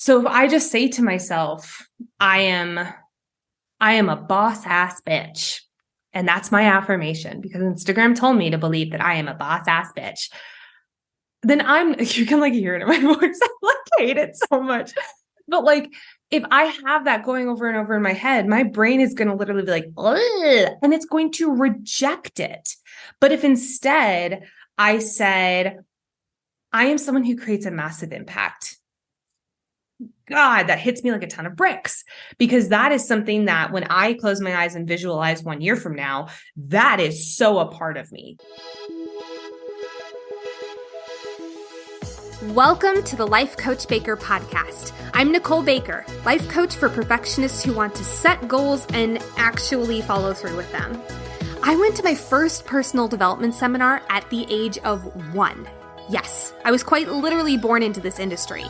So if I just say to myself, I am a boss ass bitch, and that's my affirmation because Instagram told me to believe that I am a boss ass bitch, then you can like hear it in my voice. I like hate it so much. But like, if I have that going over and over in my head, my brain is going to literally be like, ugh, and it's going to reject it. But if instead I said, I am someone who creates a massive impact, God, that hits me like a ton of bricks, because that is something that when I close my eyes and visualize 1 year from now, that is so a part of me. Welcome to the Life Coach Baker podcast. I'm Nicole Baker, life coach for perfectionists who want to set goals and actually follow through with them. I went to my first personal development seminar at the age of 1. Yes, I was quite literally born into this industry.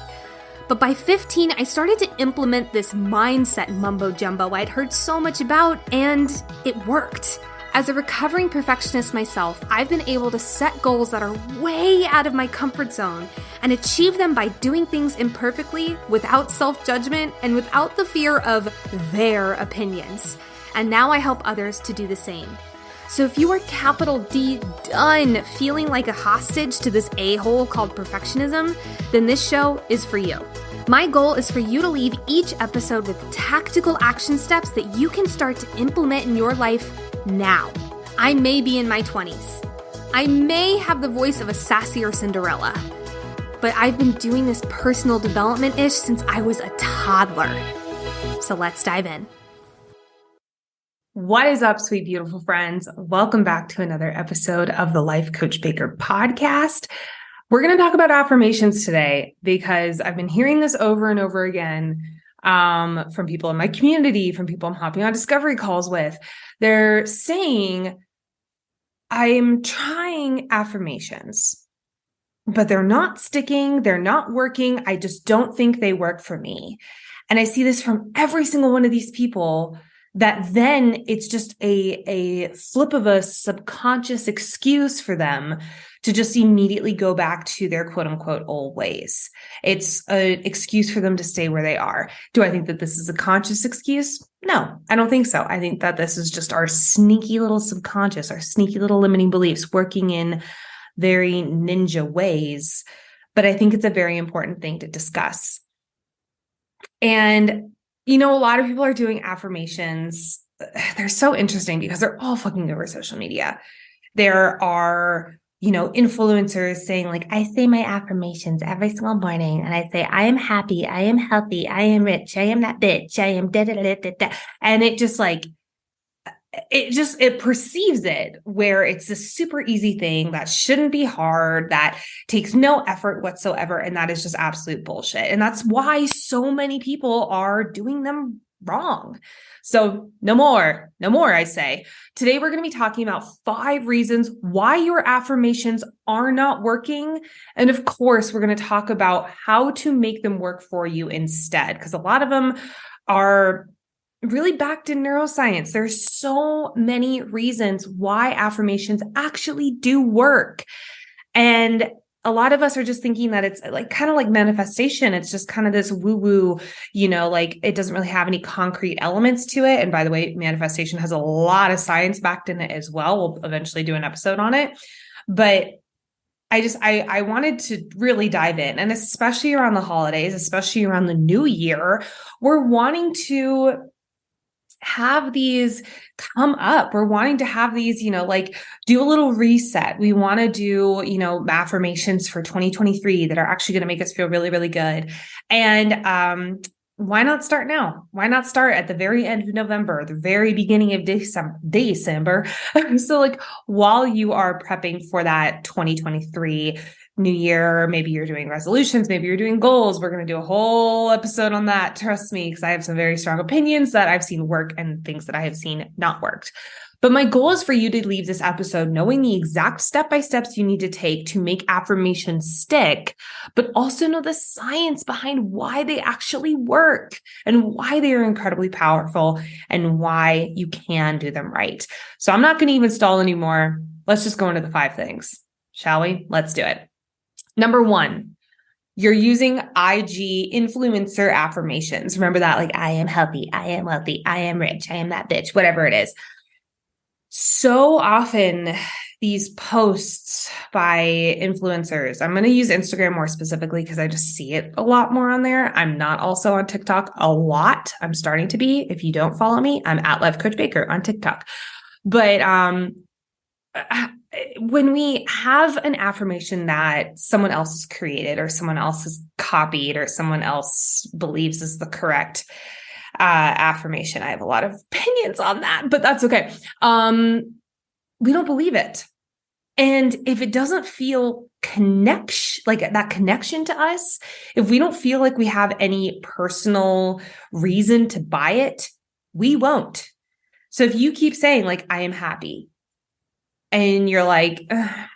But by 15, I started to implement this mindset mumbo jumbo I'd heard so much about, and it worked. As a recovering perfectionist myself, I've been able to set goals that are way out of my comfort zone and achieve them by doing things imperfectly, without self-judgment, and without the fear of their opinions. And now I help others to do the same. So if you are capital D done feeling like a hostage to this a-hole called perfectionism, then this show is for you. My goal is for you to leave each episode with tactical action steps that you can start to implement in your life now. I may be in my 20s. I may have the voice of a sassier Cinderella, but I've been doing this personal development-ish since I was a toddler. So let's dive in. What is up, sweet, beautiful friends? Welcome back to another episode of the Life Coach Baker podcast. We're going to talk about affirmations today because I've been hearing this over and over again from people in my community, from people I'm hopping on discovery calls with. They're saying, I'm trying affirmations, but they're not sticking. They're not working. I just don't think they work for me. And I see this from every single one of these people, that then it's just a flip of a subconscious excuse for them to just immediately go back to their quote unquote old ways. It's an excuse for them to stay where they are. Do I think that this is a conscious excuse? No, I don't think so. I think that this is just our sneaky little subconscious, our sneaky little limiting beliefs working in very ninja ways. But I think it's a very important thing to discuss. And you know, a lot of people are doing affirmations. They're so interesting because they're all fucking over social media. There are, influencers saying like, I say my affirmations every single morning. And I say, I am happy. I am healthy. I am rich. I am that bitch. I am da da da da da. And it just like, it perceives it where it's a super easy thing that shouldn't be hard, that takes no effort whatsoever. And that is just absolute bullshit. And that's why so many people are doing them wrong. So no more, I say. Today, we're going to be talking about 5 reasons why your affirmations are not working. And of course, we're going to talk about how to make them work for you instead, because a lot of them are really backed in neuroscience. There's so many reasons why affirmations actually do work. And a lot of us are just thinking that it's like kind of like manifestation. It's just kind of this woo-woo, like it doesn't really have any concrete elements to it. And by the way, manifestation has a lot of science backed in it as well. We'll eventually do an episode on it. But I wanted to really dive in, and especially around the holidays, especially around the new year, we're wanting to have these come up. We're wanting to have these, do a little reset. We want to do, affirmations for 2023 that are actually going to make us feel really, really good. And why not start now? Why not start at the very end of November, the very beginning of December? So like while you are prepping for that 2023 new year, maybe you're doing resolutions, maybe you're doing goals. We're going to do a whole episode on that. Trust me, because I have some very strong opinions that I've seen work and things that I have seen not worked. But my goal is for you to leave this episode knowing the exact step-by-steps you need to take to make affirmations stick, but also know the science behind why they actually work and why they are incredibly powerful and why you can do them right. So I'm not going to even stall anymore. Let's just go into the 5 things, shall we? Let's do it. Number 1, You're using IG influencer affirmations. Remember that? Like, I am healthy, I am wealthy, I am rich, I am that bitch, whatever it is. So often these posts by influencers, I'm going to use Instagram more specifically because I just see it a lot more on there. I'm not also on TikTok a lot. I'm starting to be. If you don't follow me, I'm at Life Coach Baker on TikTok. But when we have an affirmation that someone else has created or someone else has copied or someone else believes is the correct affirmation, I have a lot of opinions on that, but that's okay. We don't believe it. And if it doesn't feel like that connection to us, if we don't feel like we have any personal reason to buy it, we won't. So if you keep saying like, I am happy, and you're like, I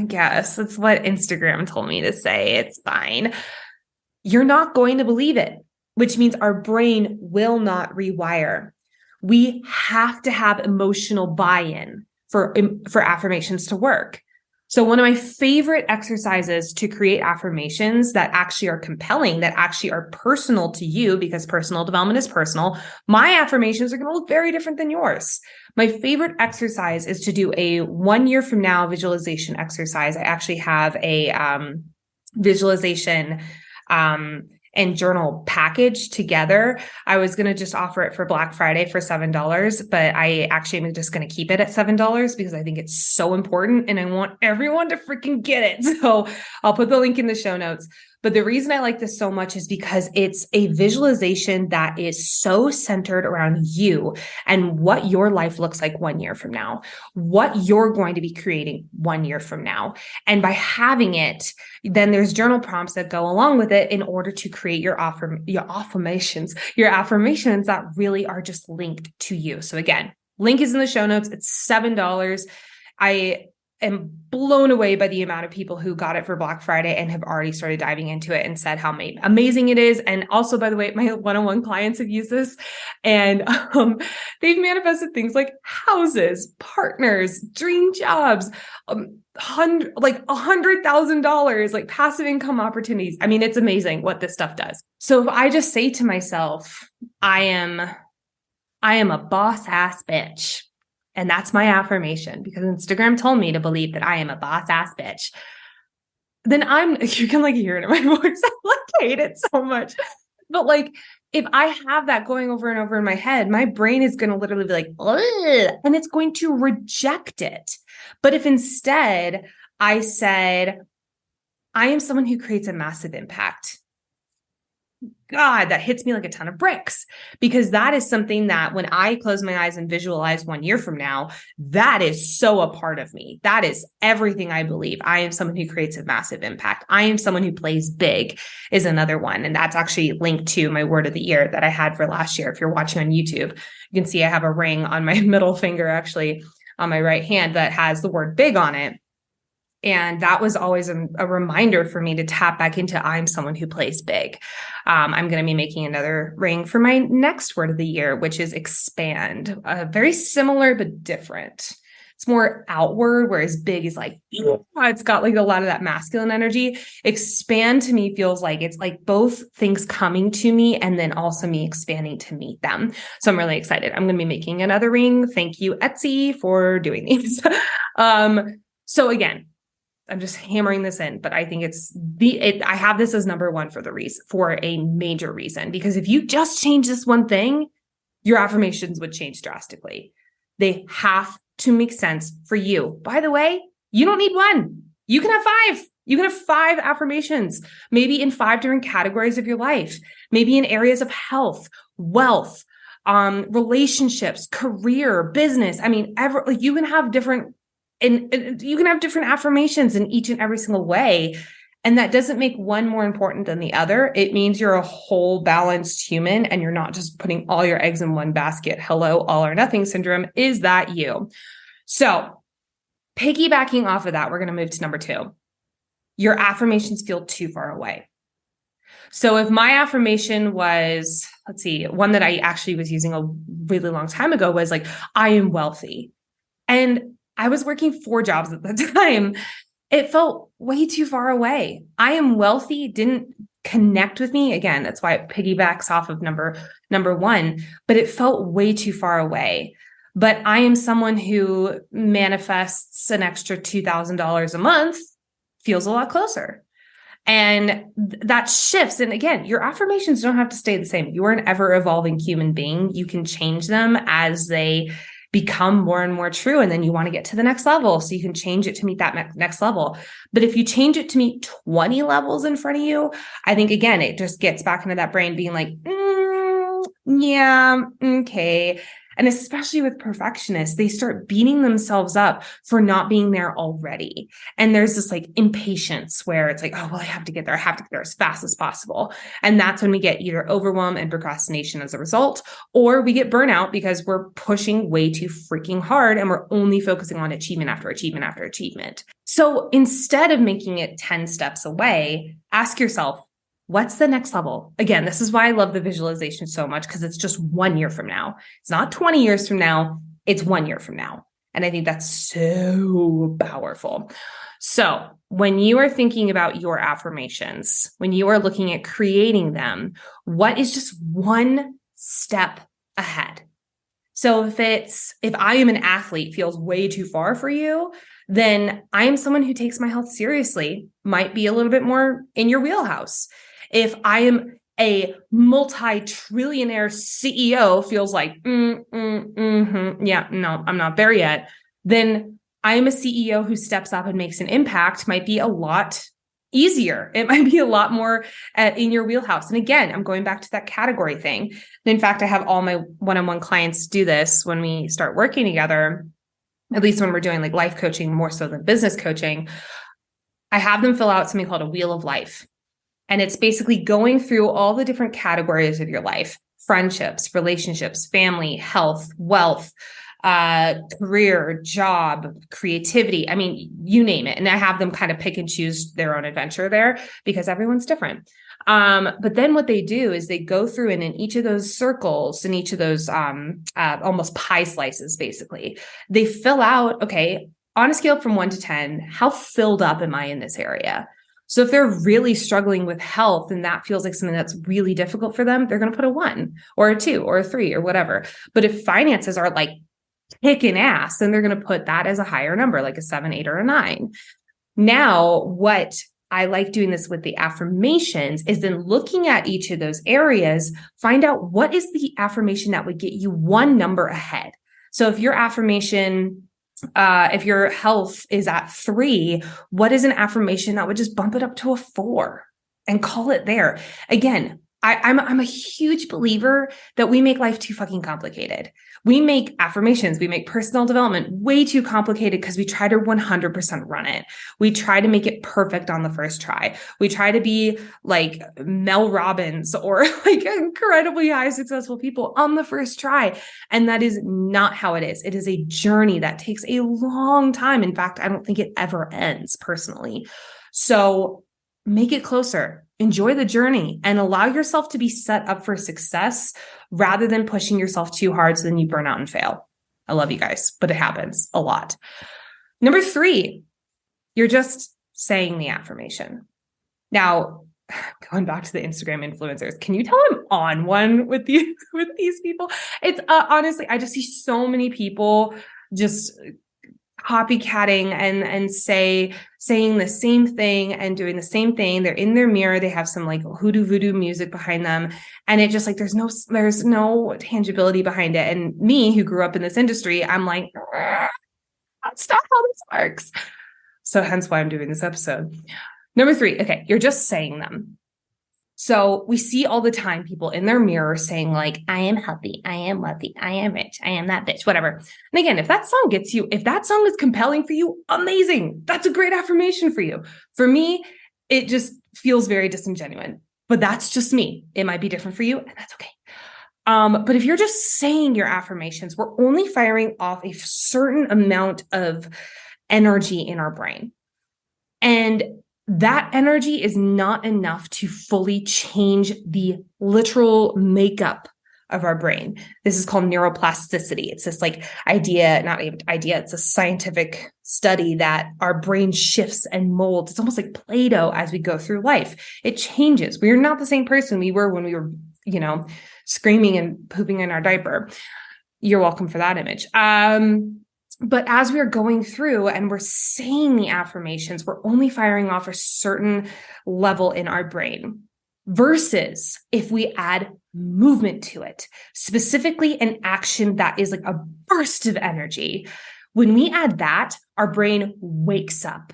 guess that's what Instagram told me to say, it's fine, you're not going to believe it, which means our brain will not rewire. We have to have emotional buy-in for affirmations to work. So one of my favorite exercises to create affirmations that actually are compelling, that actually are personal to you, because personal development is personal. My affirmations are going to look very different than yours. My favorite exercise is to do a 1 year from now visualization exercise. I actually have a visualization and journal package together. I was going to just offer it for Black Friday for $7, but I actually am just going to keep it at $7 because I think it's so important and I want everyone to freaking get it. So I'll put the link in the show notes. But the reason I like this so much is because it's a visualization that is so centered around you and what your life looks like 1 year from now, what you're going to be creating 1 year from now. And by having it, then there's journal prompts that go along with it in order to create your affirmations that really are just linked to you. So again, link is in the show notes. It's $7. I am blown away by the amount of people who got it for Black Friday and have already started diving into it and said how amazing it is. And also, by the way, my one-on-one clients have used this and they've manifested things like houses, partners, dream jobs, $100,000, like passive income opportunities. I mean, it's amazing what this stuff does. So if I just say to myself, I am a boss ass bitch. And that's my affirmation because Instagram told me to believe that I am a boss ass bitch. Then you can like hear it in my voice. I like hate it so much. But like, if I have that going over and over in my head, my brain is going to literally be like, ugh, and it's going to reject it. But if instead I said, I am someone who creates a massive impact, God, that hits me like a ton of bricks, because that is something that when I close my eyes and visualize 1 year from now, that is so a part of me. That is everything I believe. I am someone who creates a massive impact. I am someone who plays big is another one. And that's actually linked to my word of the year that I had for last year. If you're watching on YouTube, you can see I have a ring on my middle finger, actually on my right hand, that has the word big on it. And that was always a reminder for me to tap back into I'm someone who plays big. I'm going to be making another ring for my next word of the year, which is expand. Very similar, but different. It's more outward, whereas big is like, it's got like a lot of that masculine energy. Expand to me feels like it's like both things coming to me and then also me expanding to meet them. So I'm really excited. I'm going to be making another ring. Thank you, Etsy, for doing these. So again, I'm just hammering this in, but I think I have this as number one for a major reason, because if you just change this one thing, your affirmations would change drastically. They have to make sense for you. By the way, you don't need one. You can have 5. You can have 5 affirmations, maybe in 5 different categories of your life, maybe in areas of health, wealth, relationships, career, business. I mean, you can have different affirmations in each and every single way. And that doesn't make one more important than the other. It means you're a whole balanced human and you're not just putting all your eggs in one basket. Hello, all or nothing syndrome. Is that you? So piggybacking off of that, we're going to move to number 2. Your affirmations feel too far away. So if my affirmation was, one that I actually was using a really long time ago was like, I am wealthy. And I was working 4 jobs at the time. it felt way too far away. I am wealthy didn't connect with me. Again, that's why it piggybacks off of number one, but it felt way too far away. But I am someone who manifests an extra $2,000 a month, feels a lot closer. And that shifts. And again, your affirmations don't have to stay the same. You are an ever evolving human being. You can change them as they become more and more true. And then you want to get to the next level. So you can change it to meet that next level. But if you change it to meet 20 levels in front of you, I think, again, it just gets back into that brain being like, yeah, okay. And especially with perfectionists, they start beating themselves up for not being there already. And there's this like impatience where it's like, oh, well, I have to get there. I have to get there as fast as possible. And that's when we get either overwhelm and procrastination as a result, or we get burnout because we're pushing way too freaking hard and we're only focusing on achievement after achievement after achievement. So instead of making it 10 steps away, ask yourself, what's the next level? Again, this is why I love the visualization so much, because it's just 1 year from now. It's not 20 years from now. It's 1 year from now. And I think that's so powerful. So when you are thinking about your affirmations, when you are looking at creating them, what is just one step ahead? So if I am an athlete feels way too far for you, then I am someone who takes my health seriously, might be a little bit more in your wheelhouse. If I am a multi-trillionaire CEO feels like, yeah, no, I'm not there yet, then I am a CEO who steps up and makes an impact, might be a lot easier. It might be a lot more in your wheelhouse. And again, I'm going back to that category thing. And in fact, I have all my one-on-one clients do this when we start working together, at least when we're doing like life coaching more so than business coaching. I have them fill out something called a wheel of life. And it's basically going through all the different categories of your life: friendships, relationships, family, health, wealth, career, job, creativity. I mean, you name it. And I have them kind of pick and choose their own adventure there because everyone's different. But then what they do is they go through and in each of those circles, in each of those almost pie slices, basically, they fill out, okay, on a scale from 1 to 10, how filled up am I in this area? So if they're really struggling with health and that feels like something that's really difficult for them, they're going to put a 1 or a 2 or a 3 or whatever. But if finances are like kicking ass, then they're going to put that as a higher number, like a 7, 8, or a 9. Now, what I like doing this with the affirmations is then looking at each of those areas, find out what is the affirmation that would get you 1 number ahead. So if your affirmation, if your health is at 3, what is an affirmation that would just bump it up to a 4 and call it there? Again, I'm a huge believer that we make life too fucking complicated. We make affirmations, we make personal development way too complicated because we try to 100% run it. We try to make it perfect on the first try. We try to be like Mel Robbins or like incredibly high successful people on the first try. And that is not how it is. It is a journey that takes a long time. In fact, I don't think it ever ends personally. So make it closer. Enjoy the journey and allow yourself to be set up for success rather than pushing yourself too hard so then you burn out and fail. I love you guys, but it happens a lot. Number 3, you're just saying the affirmation. Now, going back to the Instagram influencers, can you tell I'm on one with these people? It's honestly, I just see so many people just copycatting and saying the same thing and doing the same thing. They're in their mirror. They have some like hoodoo voodoo music behind them. And it just like, there's no tangibility behind it. And me, who grew up in this industry, I'm like, that's not how this works. So hence why I'm doing this episode. Number 3. Okay. You're just saying them. So we see all the time people in their mirror saying like, I am healthy, I am wealthy, I am rich, I am that bitch, whatever. And again, if that song is compelling for you, amazing. That's a great affirmation for you. For me, it just feels very disingenuous, but that's just me. It might be different for you, and that's okay. But if you're just saying your affirmations, we're only firing off a certain amount of energy in our brain. And that energy is not enough to fully change the literal makeup of our brain. This is called neuroplasticity. It's this like idea, not even idea, it's a scientific study that our brain shifts and molds. It's almost like Play-Doh as we go through life. It changes. We are not the same person we were when we were, screaming and pooping in our diaper. You're welcome for that image. But as we are going through and we're saying the affirmations, we're only firing off a certain level in our brain. Versus if we add movement to it, specifically an action that is like a burst of energy. When we add that, our brain wakes up.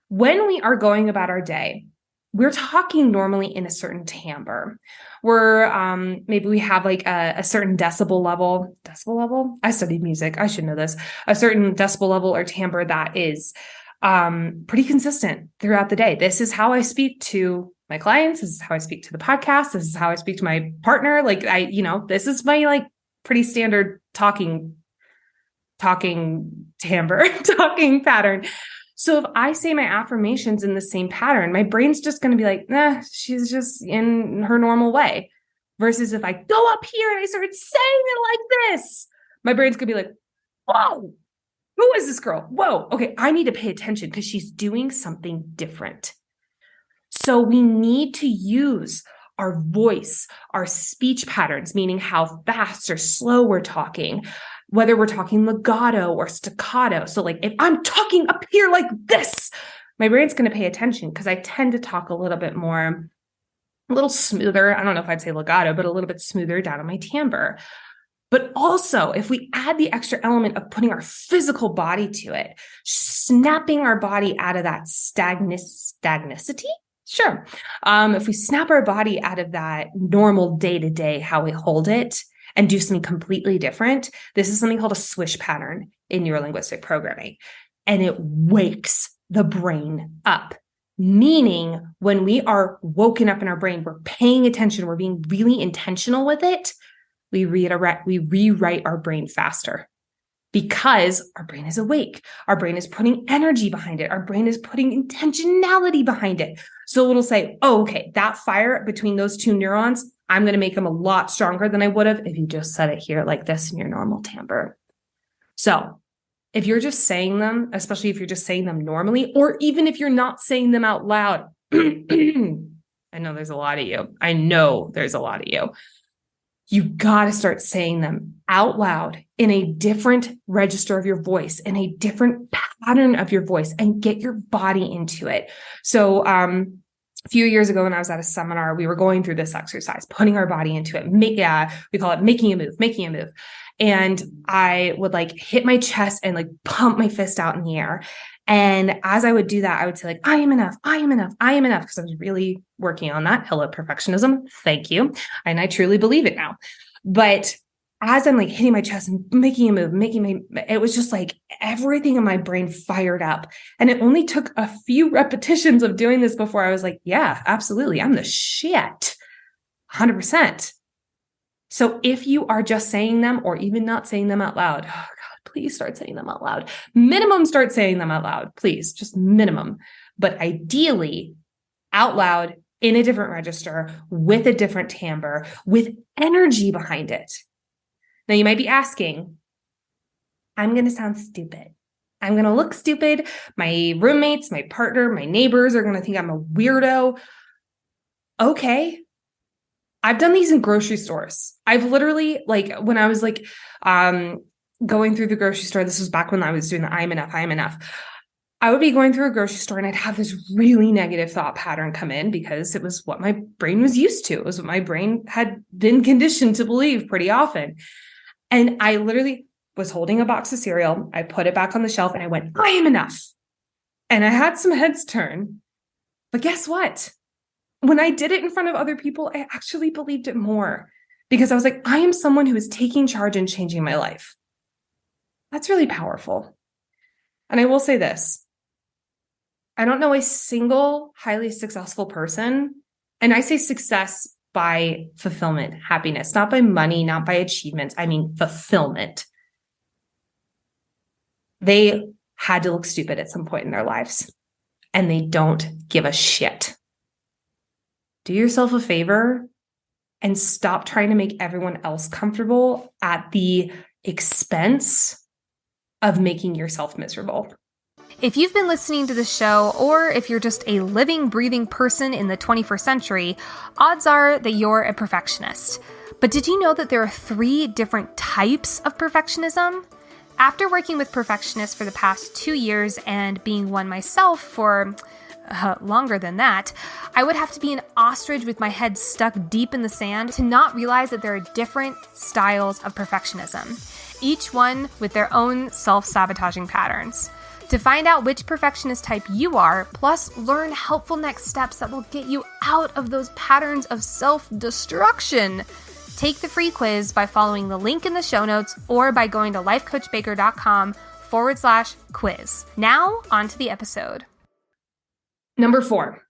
When we are going about our day, we're talking normally in a certain timbre. Maybe we have like a certain decibel level. I studied music. I should know this. A certain decibel level or timbre that is pretty consistent throughout the day. This is how I speak to my clients. This is how I speak to the podcast. This is how I speak to my partner. Like this is my like pretty standard talking timbre, talking pattern. So if I say my affirmations in the same pattern, my brain's just going to be like, nah, she's just in her normal way. Versus if I go up here and I start saying it like this, my brain's going to be like, whoa, who is this girl? Whoa. Okay. I need to pay attention because she's doing something different. So we need to use our voice, our speech patterns, meaning how fast or slow we're talking, whether we're talking legato or staccato. So like if I'm talking up here like this, my brain's going to pay attention because I tend to talk a little bit more, a little smoother. I don't know if I'd say legato, but a little bit smoother down on my timbre. But also, if we add the extra element of putting our physical body to it, snapping our body out of that stagnicity. Sure. If we snap our body out of that normal day-to-day, how we hold it and do something completely different, this is something called a swish pattern in neurolinguistic programming. And it wakes the brain up. Meaning when we are woken up in our brain, we're paying attention, we're being really intentional with it, we rewrite our brain faster. Because our brain is awake. Our brain is putting energy behind it. Our brain is putting intentionality behind it. So it'll say, oh, okay, that fire between those two neurons, I'm going to make them a lot stronger than I would have if you just said it here like this in your normal timbre. So if you're just saying them, especially if you're just saying them normally, or even if you're not saying them out loud, I know there's a lot of you. You got to start saying them out loud in a different register of your voice, in a different pattern of your voice, and get your body into it. So a few years ago when I was at a seminar, we were going through this exercise, putting our body into it. We call it making a move. And I would like hit my chest and like pump my fist out in the air. And as I would do that, I would say like, I am enough. Because I was really working on that. Hello, perfectionism. Thank you. And I truly believe it now. But as I'm like hitting my chest and making a move, it was just like everything in my brain fired up. And it only took a few repetitions of doing this before I was like, yeah, absolutely. I'm the shit. 100%. So if you are just saying them or even not saying them out loud, oh God, please start saying them out loud. Minimum, start saying them out loud, please, just minimum. But ideally, out loud in a different register with a different timbre, with energy behind it. Now you might be asking, I'm going to sound stupid. I'm going to look stupid. My roommates, my partner, my neighbors are going to think I'm a weirdo. Okay. I've done these in grocery stores. I've literally, like, when I was like, going through the grocery store, this was back when I was doing the I am enough. I would be going through a grocery store and I'd have this really negative thought pattern come in because it was what my brain was used to. It was what my brain had been conditioned to believe pretty often. And I literally was holding a box of cereal. I put it back on the shelf and I went, I am enough. And I had some heads turn. But guess what? When I did it in front of other people, I actually believed it more because I was like, I am someone who is taking charge and changing my life. That's really powerful. And I will say this. I don't know a single highly successful person. And I say success by fulfillment, happiness, not by money, not by achievements. I mean, fulfillment. They had to look stupid at some point in their lives and they don't give a shit. Do yourself a favor and stop trying to make everyone else comfortable at the expense of making yourself miserable. If you've been listening to the show, or if you're just a living, breathing person in the 21st century, odds are that you're a perfectionist. But did you know that there are 3 different types of perfectionism? After working with perfectionists for the past 2 years and being one myself for longer than that, I would have to be an ostrich with my head stuck deep in the sand to not realize that there are different styles of perfectionism, each one with their own self-sabotaging patterns. To find out which perfectionist type you are, plus learn helpful next steps that will get you out of those patterns of self-destruction, take the free quiz by following the link in the show notes or by going to lifecoachbaker.com/quiz. Now, on to the episode. Number 4,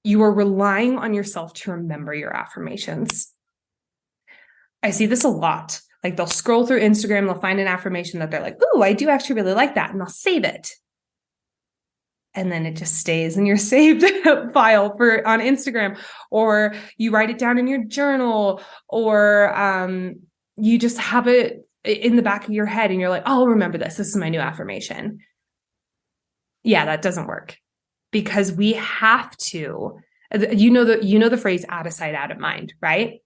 you are relying on yourself to remember your affirmations. I see this a lot. Like they'll scroll through Instagram, they'll find an affirmation that they're like, ooh, I do actually really like that. And they'll save it. And then it just stays in your saved file on Instagram, or you write it down in your journal, or you just have it in the back of your head and you're like, oh, I'll remember this. This is my new affirmation. Yeah, that doesn't work, because we have to, you know the phrase out of sight, out of mind, right?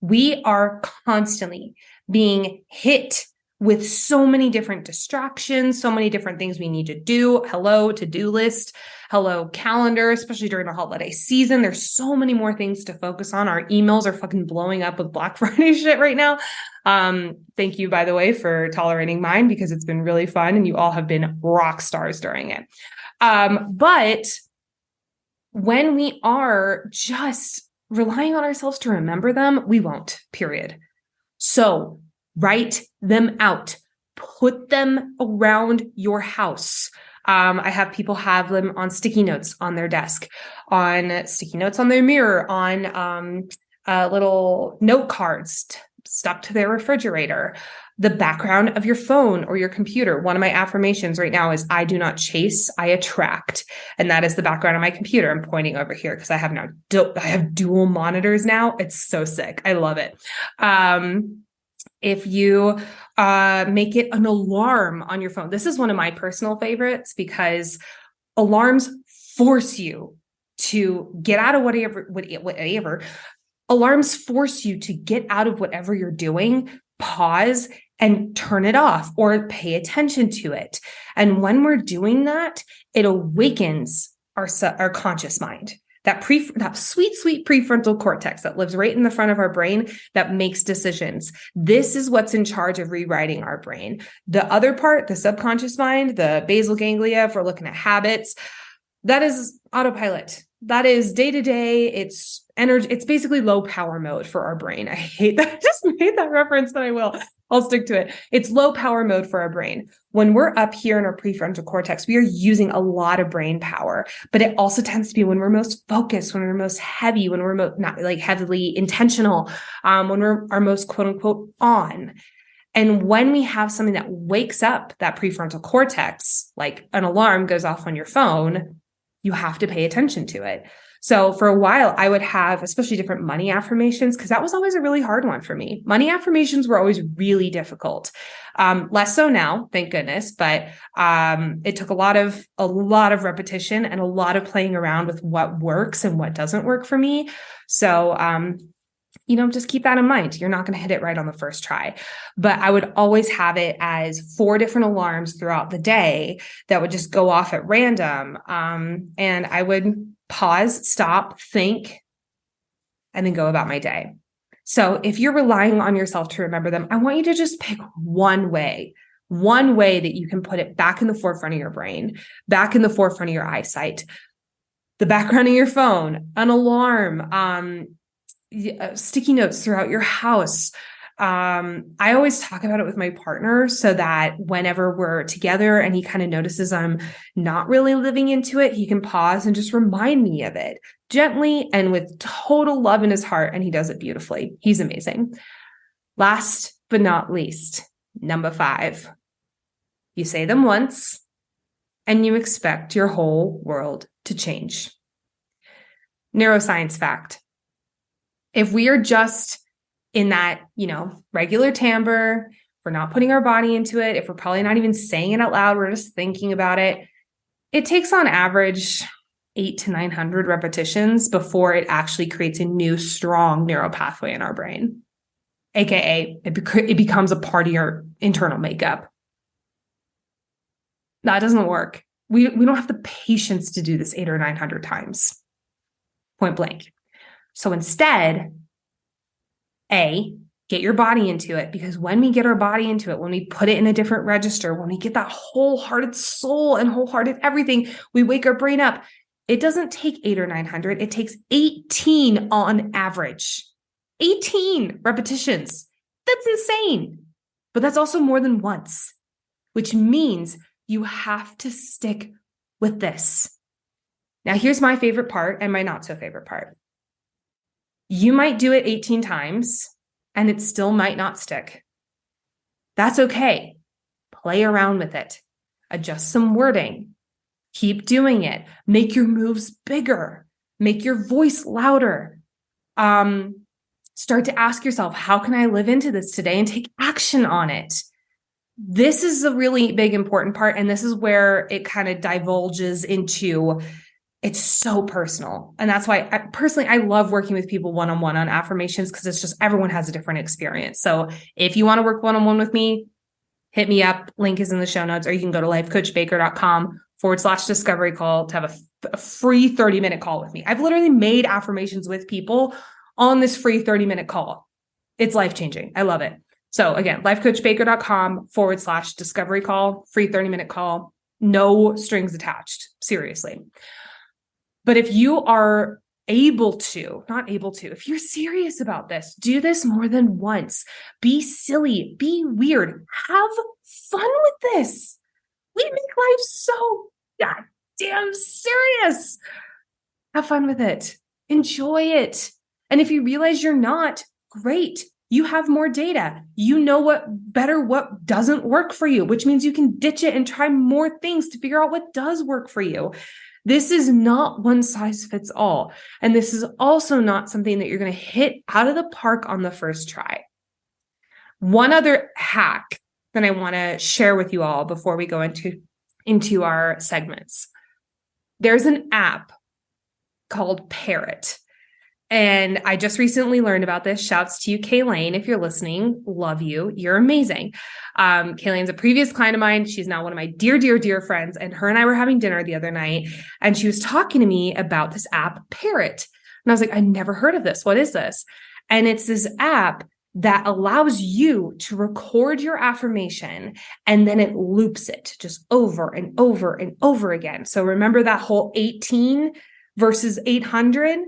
We are constantly being hit with so many different distractions, so many different things we need to do. Hello, to-do list. Hello, calendar, especially during the holiday season. There's so many more things to focus on. Our emails are fucking blowing up with Black Friday shit right now. Thank you, by the way, for tolerating mine, because it's been really fun and you all have been rock stars during it. But when we are just relying on ourselves to remember them, we won't, period. So write them out, put them around your house. I have people have them on sticky notes on their desk, on sticky notes on their mirror, on little note cards stuck to their refrigerator, the background of your phone or your computer. One of my affirmations right now is, I do not chase, I attract. And that is the background of my computer. I'm pointing over here because I have dual monitors now. It's so sick. I love it. If you make it an alarm on your phone, this is one of my personal favorites, because alarms force you to get out of whatever. Alarms force you to get out of whatever you're doing, pause, and turn it off or pay attention to it. And when we're doing that, it awakens our conscious mind. That sweet prefrontal cortex that lives right in the front of our brain that makes decisions. This is what's in charge of rewriting our brain. The other part, the subconscious mind, the basal ganglia, if we're looking at habits, that is autopilot. That is day to day. It's energy. It's basically low power mode for our brain. I hate that. I just made that reference, but I'll stick to it. It's low power mode for our brain. When we're up here in our prefrontal cortex, we are using a lot of brain power, but it also tends to be when we're most focused, when we're most heavy, when we're not like heavily intentional, when we're our most quote unquote on. And when we have something that wakes up that prefrontal cortex, like an alarm goes off on your phone, you have to pay attention to it. So for a while, I would have, especially different money affirmations, because that was always a really hard one for me. Money affirmations were always really difficult. Less so now, thank goodness. But it took a lot of repetition and a lot of playing around with what works and what doesn't work for me. So, just keep that in mind. You're not going to hit it right on the first try. But I would always have it as 4 different alarms throughout the day that would just go off at random. And I would pause, stop, think, and then go about my day. So if you're relying on yourself to remember them, I want you to just pick one way that you can put it back in the forefront of your brain, back in the forefront of your eyesight, the background of your phone, an alarm, sticky notes throughout your house. I always talk about it with my partner so that whenever we're together and he kind of notices I'm not really living into it, he can pause and just remind me of it gently and with total love in his heart. And he does it beautifully. He's amazing. Last but not least, number 5, you say them once and you expect your whole world to change. Neuroscience fact. If we are just in that, regular timbre, we're not putting our body into it, if we're probably not even saying it out loud, we're just thinking about it, it takes on average 800 to 900 repetitions before it actually creates a new strong neural pathway in our brain. AKA it becomes a part of your internal makeup. That doesn't work. We don't have the patience to do this 800 or 900 times. Point blank. So instead, get your body into it, because when we get our body into it, when we put it in a different register, when we get that wholehearted soul and wholehearted everything, we wake our brain up. It doesn't take 800 or 900. It takes 18 on average. 18 repetitions. That's insane. But that's also more than once, which means you have to stick with this. Now, here's my favorite part and my not so favorite part. You might do it 18 times and it still might not stick. That's okay. Play around with it. Adjust some wording. Keep doing it. Make your moves bigger. Make your voice louder. Start to ask yourself, how can I live into this today, and take action on it? This is a really big, important part. And this is where it kind of divulges into, it's so personal. And that's why I love working with people one-on-one on affirmations, because it's just, everyone has a different experience. So if you want to work one-on-one with me, hit me up. Link is in the show notes, or you can go to lifecoachbaker.com/discovery call to have a free 30-minute call with me. I've literally made affirmations with people on this free 30-minute call. It's life-changing. I love it. So again, lifecoachbaker.com/discovery call, free 30-minute call, no strings attached. Seriously. But if you are if you're serious about this, do this more than once. Be silly, be weird, have fun with this. We make life so goddamn serious. Have fun with it. Enjoy it. And if you realize you're not, great. You have more data. You know what doesn't work for you, which means you can ditch it and try more things to figure out what does work for you. This is not one size fits all. And this is also not something that you're going to hit out of the park on the first try. One other hack that I want to share with you all before we go into our segments. There's an app called Parrot. And I just recently learned about this. Shouts to you, Kayleen, if you're listening. Love you. You're amazing. Kayleen's a previous client of mine. She's now one of my dear, dear, dear friends. And her and I were having dinner the other night, and she was talking to me about this app, Parrot. And I was like, I never heard of this. What is this? And it's this app that allows you to record your affirmation, and then it loops it just over and over and over again. So remember that whole 18 versus 800?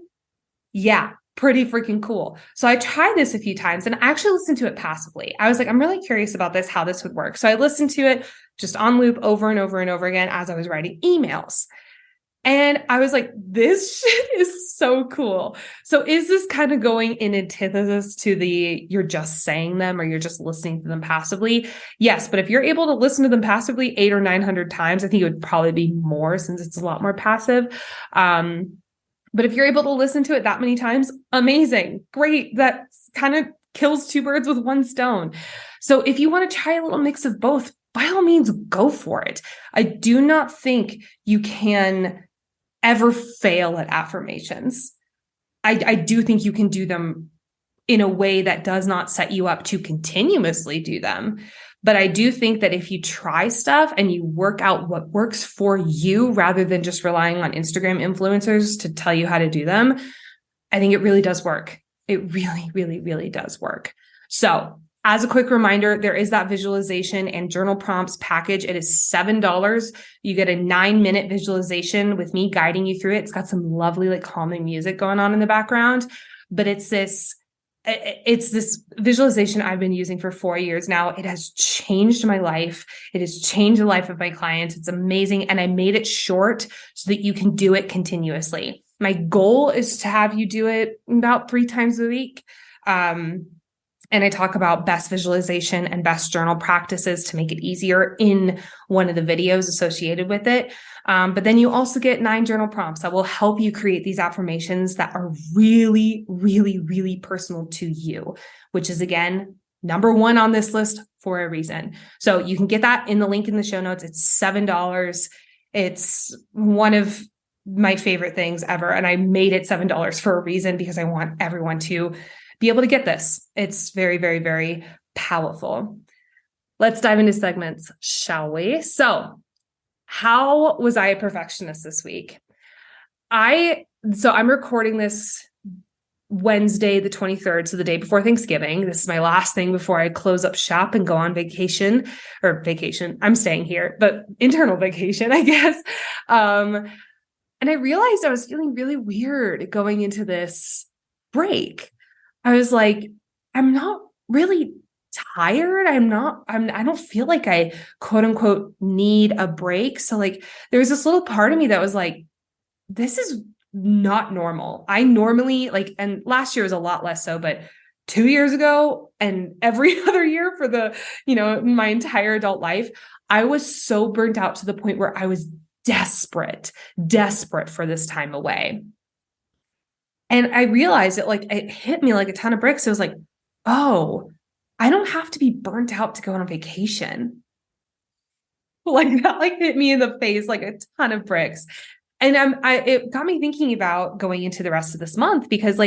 Yeah, pretty freaking cool. So I tried this a few times, and I actually listened to it passively. I was like, I'm really curious about this, how this would work. So I listened to it just on loop over and over and over again as I was writing emails. And I was like, this shit is so cool. So is this kind of going in antithesis to you're just saying them or you're just listening to them passively? Yes. But if you're able to listen to them passively 800 or 900 times, I think it would probably be more, since it's a lot more passive. But if you're able to listen to it that many times, amazing, great. That kind of kills two birds with one stone. So if you want to try a little mix of both, by all means, go for it. I do not think you can ever fail at affirmations. I do think you can do them in a way that does not set you up to continuously do them. But I do think that if you try stuff and you work out what works for you, rather than just relying on Instagram influencers to tell you how to do them, I think it really does work. It really, really, really does work. So as a quick reminder, there is that visualization and journal prompts package. It is $7. You get a 9-minute visualization with me guiding you through it. It's got some lovely, calming music going on in the background, but it's this visualization I've been using for 4 years now. It has changed my life. It has changed the life of my clients. It's amazing. And I made it short so that you can do it continuously. My goal is to have you do it about 3 times a week. And I talk about best visualization and best journal practices to make it easier in one of the videos associated with it. But then you also get 9 journal prompts that will help you create these affirmations that are really, really, really personal to you, which is, again, number 1 on this list for a reason. So you can get that in the link in the show notes. It's $7. It's one of my favorite things ever. And I made it $7 for a reason, because I want everyone to be able to get this. It's very, very, very powerful. Let's dive into segments, shall we? So how was I a perfectionist this week? So I'm recording this Wednesday, the 23rd. So the day before Thanksgiving. This is my last thing before I close up shop and go on vacation. I'm staying here, but internal vacation, I guess. And I realized I was feeling really weird going into this break. I was like, I'm not really tired. I don't feel like I quote unquote need a break. So like, there was this little part of me that was like, this is not normal. I normally and last year was a lot less so, but 2 years ago and every other year for my entire adult life, I was so burnt out to the point where I was desperate for this time away. And I realized it hit me like a ton of bricks. It was like, oh, I don't have to be burnt out to go on vacation. That hit me in the face like a ton of bricks. And it got me thinking about going into the rest of this month, because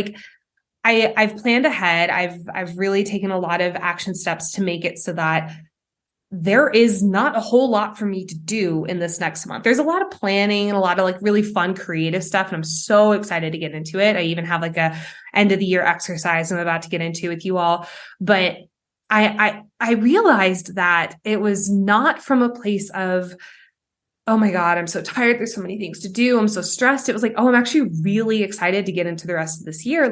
I've planned ahead. I've really taken a lot of action steps to make it so that there is not a whole lot for me to do in this next month. There's a lot of planning and a lot of really fun creative stuff. And I'm so excited to get into it. I even have a end of the year exercise I'm about to get into with you all. But I realized that it was not from a place of, oh my God, I'm so tired. There's so many things to do. I'm so stressed. It was like, oh, I'm actually really excited to get into the rest of this year.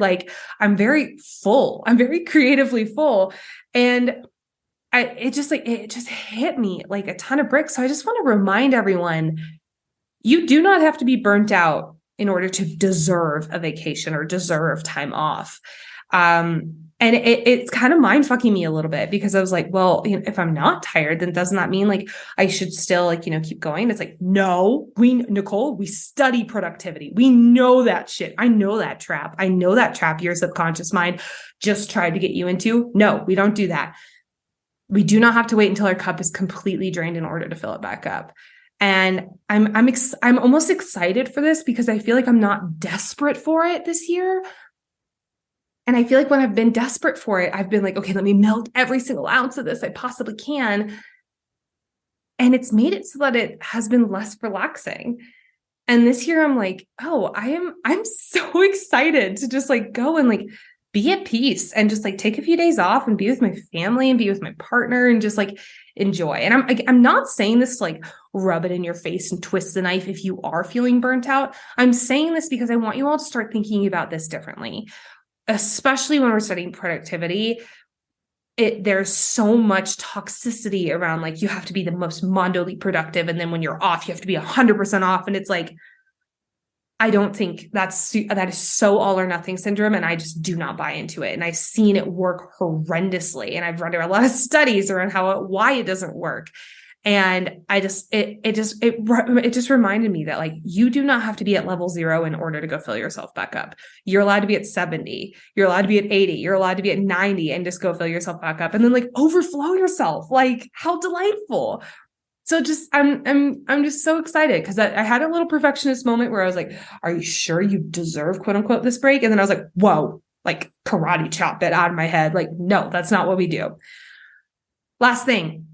I'm very full. I'm very creatively full. And it just hit me like a ton of bricks. So I just want to remind everyone, you do not have to be burnt out in order to deserve a vacation or deserve time off. And it's kind of mind fucking me a little bit, because I was like, well, if I'm not tired, then doesn't that mean I should still keep going? It's like, no, Nicole, we study productivity. We know that shit. I know that trap. Your subconscious mind just tried to get you into. No, we don't do that. We do not have to wait until our cup is completely drained in order to fill it back up. And I'm almost excited for this, because I feel like I'm not desperate for it this year. And I feel like when I've been desperate for it, I've been like, okay, let me milk every single ounce of this I possibly can. And it's made it so that it has been less relaxing. And this year I'm like, oh, I'm so excited to just go and be at peace and just take a few days off and be with my family and be with my partner and just enjoy. And I'm not saying this to rub it in your face and twist the knife if you are feeling burnt out. I'm saying this because I want you all to start thinking about this differently, especially when we're studying productivity. There's so much toxicity around you have to be the most mondily productive. And then when you're off, you have to be 100% off. And it's I don't think that is so all or nothing syndrome. And I just do not buy into it. And I've seen it work horrendously. And I've read a lot of studies around why it doesn't work. And it just reminded me that you do not have to be at level 0 in order to go fill yourself back up. You're allowed to be at 70. You're allowed to be at 80. You're allowed to be at 90 and just go fill yourself back up and then overflow yourself. How delightful. So I'm just so excited, because I had a little perfectionist moment where I was like, are you sure you deserve quote unquote this break? And then I was like, whoa, karate chop it out of my head. No, that's not what we do. Last thing,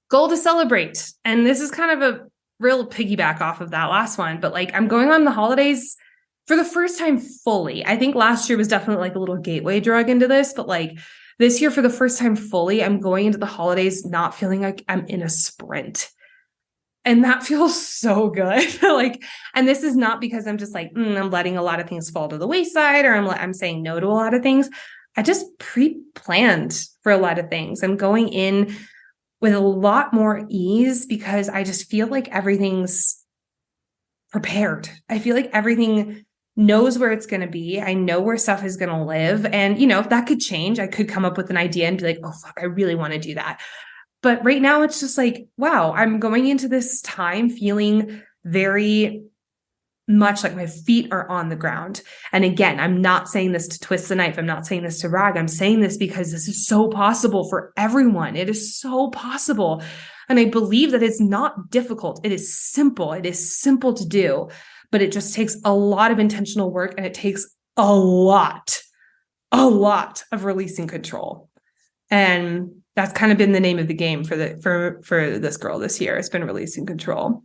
goal to celebrate. And this is kind of a real piggyback off of that last one, but I'm going on the holidays for the first time fully. I think last year was definitely a little gateway drug into this, but this year, for the first time fully, I'm going into the holidays not feeling like I'm in a sprint. And that feels so good. And this is not because I'm just I'm letting a lot of things fall to the wayside, or I'm saying no to a lot of things. I just pre-planned for a lot of things. I'm going in with a lot more ease, because I just feel like everything's prepared. I feel like everything knows where it's going to be. I know where stuff is going to live. And, that could change. I could come up with an idea and be like, oh, fuck, I really want to do that. But right now it's just like, wow, I'm going into this time feeling very much like my feet are on the ground. And again, I'm not saying this to twist the knife. I'm not saying this to brag. I'm saying this because this is so possible for everyone. It is so possible. And I believe that it's not difficult. It is simple. It is simple to do, but it just takes a lot of intentional work, and it takes a lot of releasing control. And that's kind of been the name of the game for this girl this year. It's been releasing control.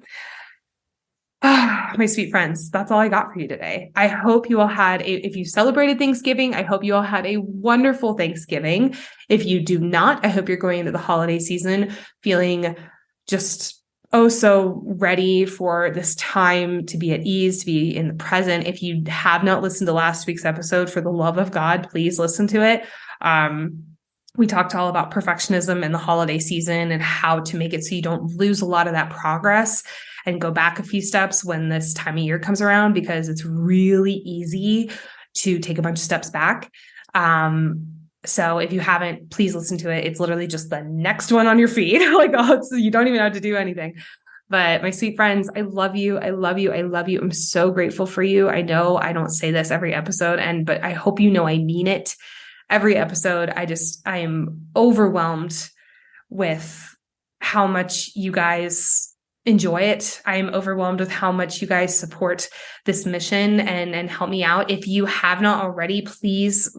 My sweet friends, that's all I got for you today. I hope you all if you celebrated Thanksgiving, I hope you all had a wonderful Thanksgiving. If you do not, I hope you're going into the holiday season feeling just so ready for this time to be at ease, to be in the present. If you have not listened to last week's episode, for the love of God, please listen to it. We talked all about perfectionism in the holiday season and how to make it so you don't lose a lot of that progress and go back a few steps when this time of year comes around, because it's really easy to take a bunch of steps back. So if you haven't, please listen to it. It's literally just the next one on your feed. You don't even have to do anything. But my sweet friends, I love you. I love you. I love you. I'm so grateful for you. I know I don't say this every episode, but I hope you know I mean it every episode. I am overwhelmed with how much you guys enjoy it. I am overwhelmed with how much you guys support this mission and help me out. If you have not already, please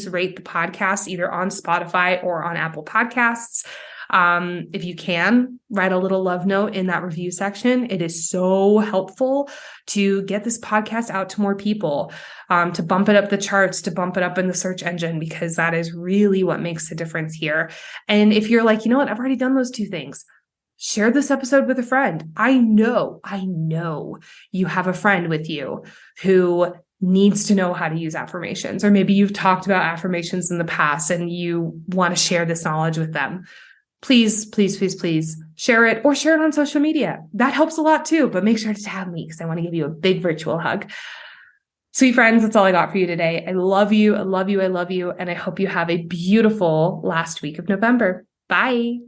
rate the podcast either on Spotify or on Apple Podcasts. If you can, write a little love note in that review section. It is so helpful to get this podcast out to more people, to bump it up the charts, to bump it up in the search engine, because that is really what makes the difference here. And if you're like, you know what, I've already done those two things, share this episode with a friend. I know you have a friend with you who needs to know how to use affirmations, or maybe you've talked about affirmations in the past and you want to share this knowledge with them. Please share it, or share it on social media. That helps a lot too, but make sure to tag me because I want to give you a big virtual hug. Sweet friends, that's all I got for you today. I love you. I love you. I love you. And I hope you have a beautiful last week of November. Bye.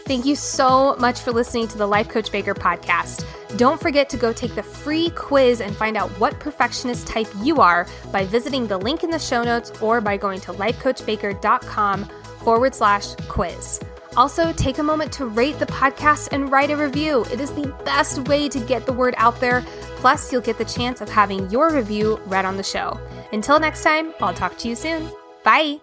Thank you so much for listening to the Life Coach Baker podcast. Don't forget to go take the free quiz and find out what perfectionist type you are by visiting the link in the show notes or by going to lifecoachbaker.com/quiz. Also, take a moment to rate the podcast and write a review. It is the best way to get the word out there. Plus, you'll get the chance of having your review read on the show. Until next time, I'll talk to you soon. Bye.